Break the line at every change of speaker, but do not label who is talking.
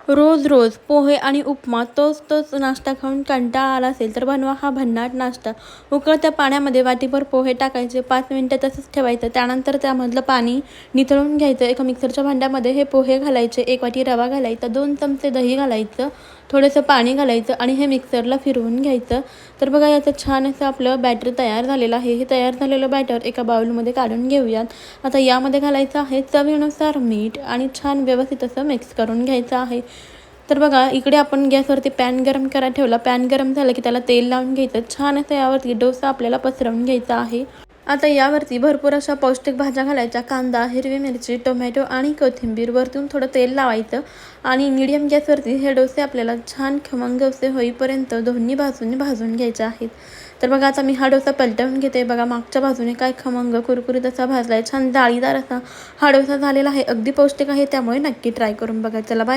रोज रोज पोहे आणि उपमा तोच नाश्ता खाऊन कंटाळा आला असेल तर बनवा हा भन्नाट नाश्ता. उकळत्या पाण्यामध्ये वाटीभर पोहे टाकायचे, 5 मिनिटं तसंच ठेवायचं. त्यानंतर त्यामधलं पाणी निथळून घ्यायचं. एका मिक्सरच्या भांड्यामध्ये हे पोहे घालायचे, 1 वाटी रवा घालायचा, 2 चमचे दही घालायचं, थोडंसं पाणी घालायचं आणि हे मिक्सरला फिरवून घ्यायचं. तर बघा याचं छान असं आपलं बॅटर तयार झालेलं आहे. हे तयार झालेलं बॅटर एका बाउलमध्ये काढून घेऊयात. आता यामध्ये घालायचं आहे चवीनुसार मीठ आणि छान व्यवस्थित असं मिक्स करून घ्यायचं आहे. तर बघा इकडे आपण गॅसवरती पॅन गरम करायला ठेवला. पॅन गरम झालं की त्याला तेल लावून घ्यायचं. छान असं यावरती डोसा आपल्याला पसरवून घ्यायचा आहे. आता यावरती भरपूर अशा पौष्टिक भाज्या घालायच्या. कांदा, हिरवी मिरची, टोमॅटो आणि कोथिंबीर. वरतून थोडं तेल लावायचं आणि मीडियम गॅसवरती हे डोसे आपल्याला छान खमंग असे होईपर्यंत दोन्ही बाजूने भाजून घ्यायचे आहेत. तर बघा आता मी हा डोसा पलटवून घेते. बघा मागच्या बाजूने काय खमंग कुरकुरीत असा भाजलाय, छान जाळीदार असा हा डोसा झालेला आहे. अगदी पौष्टिक आहे, त्यामुळे नक्की ट्राय करून बघा. चला बाय.